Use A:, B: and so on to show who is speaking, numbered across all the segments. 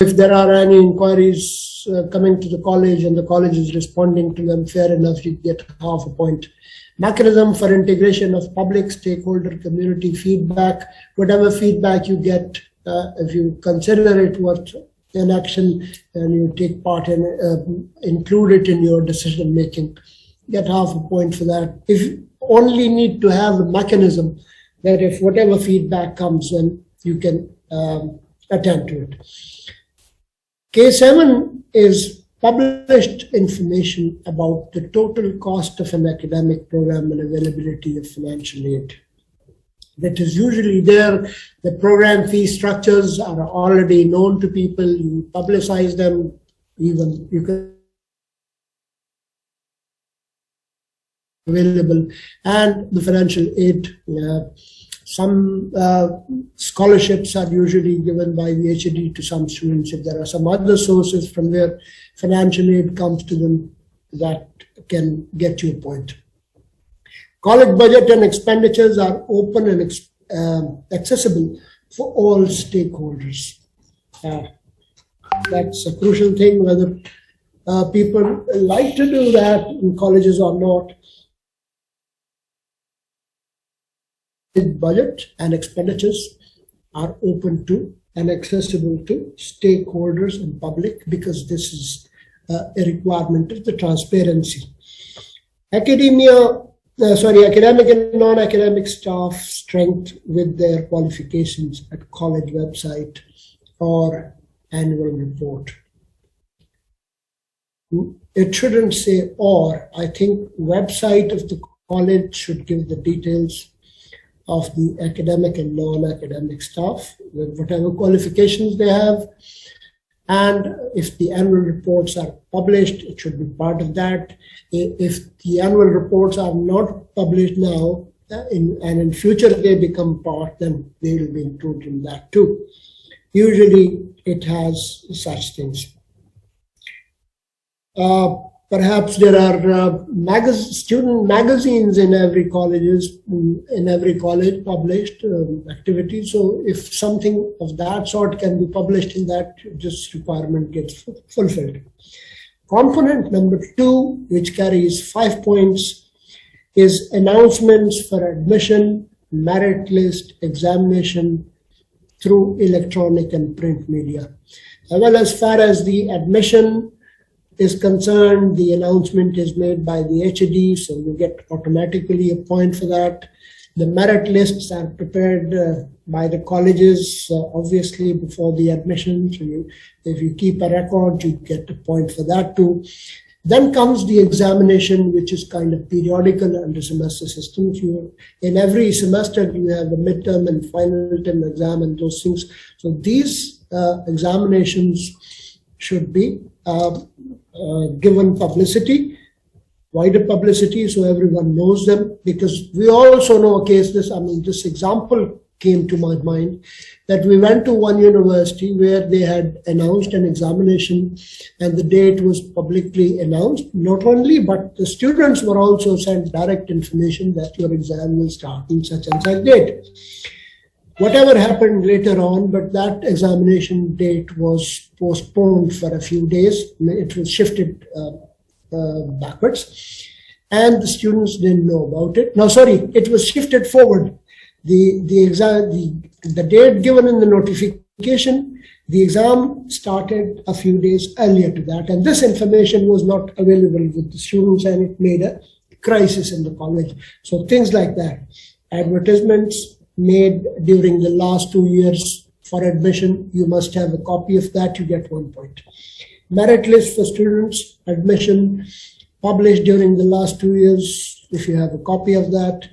A: if there are any inquiries coming to the college and the college is responding to them, fair enough, you get half a point. Mechanism for integration of public stakeholder community feedback. Whatever feedback you get, if you consider it worth an action and you take part in include it in your decision making, get half a point for that. If you only need to have a mechanism that if whatever feedback comes, then you can attend to it. K7 is published information about the total cost of an academic program and availability of financial aid. That is usually there. The program fee structures are already known to people. You publicize them, even you can available, and the financial aid. Some scholarships are usually given by the HED to some students. If there are some other sources from where financial aid comes to them, that can get you a point. College budget and expenditures are open and accessible for all stakeholders. That's a crucial thing, whether people like to do that in colleges or not. Budget and expenditures are open to and accessible to stakeholders and public, because this is a requirement of the transparency. Academic and non-academic staff strength with their qualifications at college website or annual report. It shouldn't say or. I think website of the college should give the details of the academic and non-academic staff with whatever qualifications they have. And if the annual reports are published, it should be part of that. If the annual reports are not published now, and in future they become part, then they will be included in that too. Usually it has such things. Perhaps there are student magazines in every college published activity. So if something of that sort can be published in that, this requirement gets fulfilled. Component number 2, which carries 5 points, is announcements for admission, merit list, examination through electronic and print media. Well, as far as the admission is concerned, the announcement is made by the HED, so you get automatically a point for that. The merit lists are prepared by the colleges, obviously before the admission. So if you keep a record, you get a point for that too. Then comes the examination, which is kind of periodical under semester systems. In every semester, you have a midterm and final term exam and those things. So these examinations should be given publicity, wider publicity, so everyone knows them, because we also know a case, this example came to my mind, that we went to one university where they had announced an examination and the date was publicly announced, not only, but the students were also sent direct information that your exam will start in such and such date. Whatever happened later on, but that examination date was postponed for a few days. It was shifted backwards, and the students didn't know about it. No, sorry, it was shifted forward. The date given in the notification, the exam started a few days earlier to that, and this information was not available with the students, and it made a crisis in the college. So things like that. Advertisements made during the last 2 years for admission, you must have a copy of that, you get 1 point. Merit list for students, admission, published during the last 2 years, if you have a copy of that.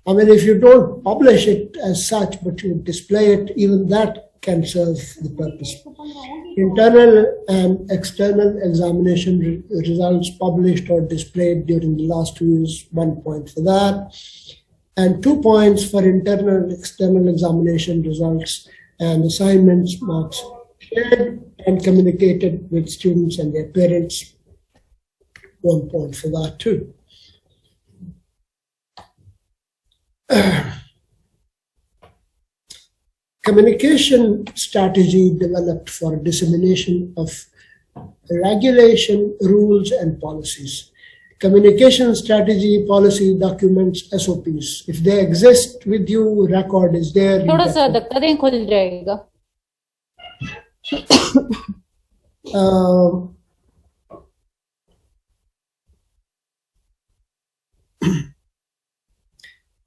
A: I mean, if you don't publish it as such, but you display it, even that can serve the purpose. Internal and external examination results published or displayed during the last 2 years, 1 point for that. And 2 points for internal and external examination results and assignments, marks shared and communicated with students and their parents. 1 point for that too. communication strategy developed for dissemination of regulation, rules, and policies. Communication strategy, policy, documents, SOPs. If they exist with you, record is there.
B: थोड़ा सा धक्का दें खुल जाएगा.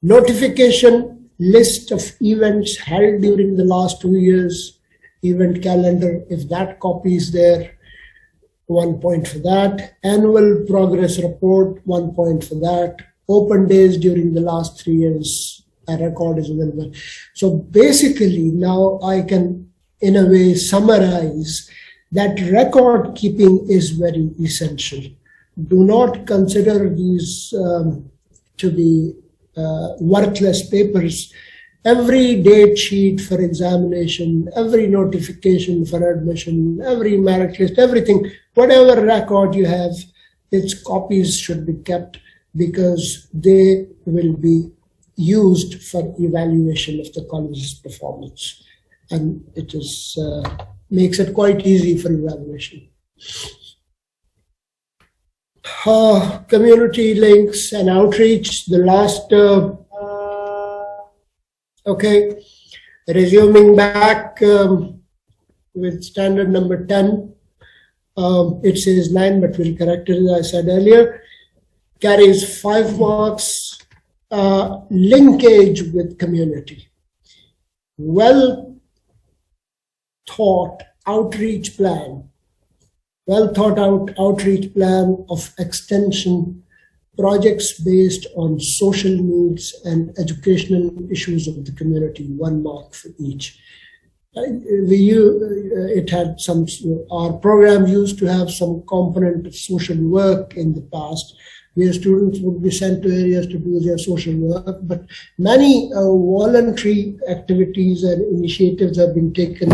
A: Notification list of events held during the last 2 years, event calendar, if that copy is there, 1 point for that. Annual progress report, 1 point for that. Open days during the last 3 years, a record is available. So basically now I can in a way summarize that record keeping is very essential. Do not consider these to be worthless papers. Every date sheet for examination, every notification for admission, every merit list, everything, whatever record you have, its copies should be kept because they will be used for evaluation of the college's performance. And it is makes it quite easy for evaluation. Community links and outreach, the last, okay, resuming back with standard number 10, it says 9, but we'll correct it as I said earlier, carries 5 marks, linkage with community. Well thought outreach plan, well thought out outreach plan of extension projects based on social needs and educational issues of the community, 1 mark for each. It had some, our program used to have some component of social work in the past, where students would be sent to areas to do their social work, but many voluntary activities and initiatives have been taken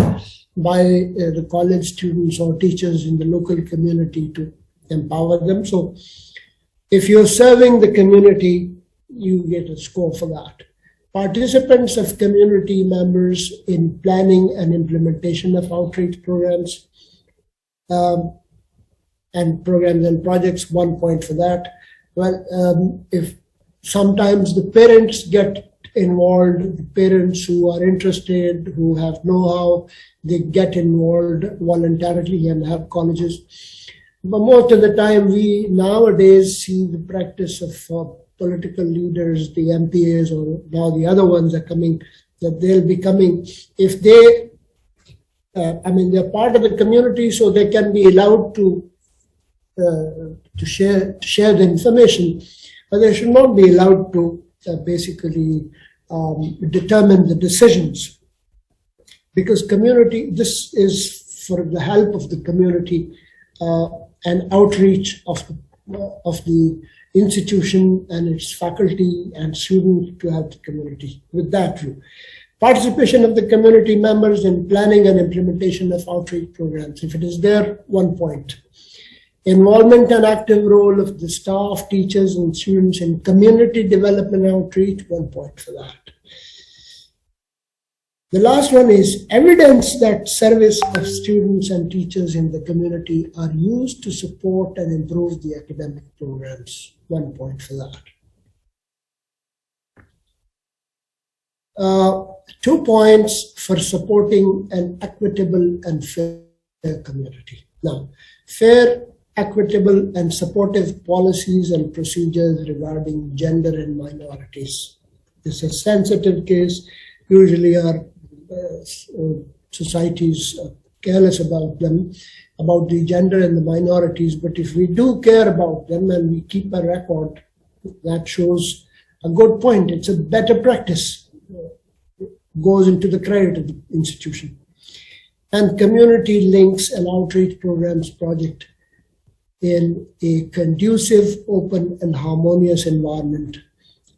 A: by the college students or teachers in the local community to empower them. So if you're serving the community, you get a score for that. Participants of community members in planning and implementation of outreach programs and programs and projects, 1 point for that. Well, if sometimes the parents get involved, the parents who are interested, who have know-how, they get involved voluntarily and have colleges. But most of the time, we nowadays see the practice of political leaders, the MPAs, or now the other ones are coming, that they'll be coming. If they, they're part of the community, so they can be allowed to share the information, but they should not be allowed to basically determine the decisions. Because community, this is for the help of the community and outreach of the institution and its faculty and students to help the community with that view. Participation of the community members in planning and implementation of outreach programs. If it is there, 1 point. Involvement and active role of the staff, teachers, and students in community development outreach, 1 point for that. The last one is evidence that service of students and teachers in the community are used to support and improve the academic programs, 1 point for that. 2 points for supporting an equitable and fair community. Now, fair, equitable, and supportive policies and procedures regarding gender and minorities. This is a sensitive case. Usually our societies are careless about them, about the gender and the minorities, but if we do care about them and we keep a record, that shows a good point. It's a better practice. Goes into the credit of the institution. And community links and outreach programs project in a conducive, open, and harmonious environment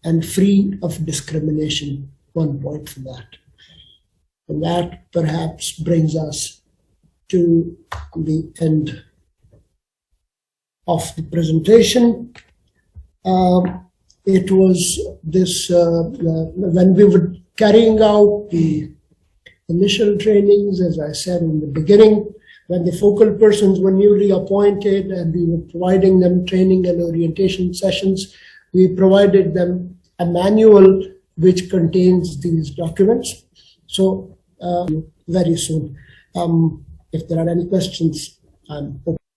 A: and free of discrimination, 1 point for that. And that perhaps brings us to the end of the presentation. It was this, when we were carrying out the initial trainings, as I said in the beginning, when the focal persons were newly appointed and we were providing them training and orientation sessions, we provided them a manual which contains these documents. So very soon. If there are any questions, I'm open.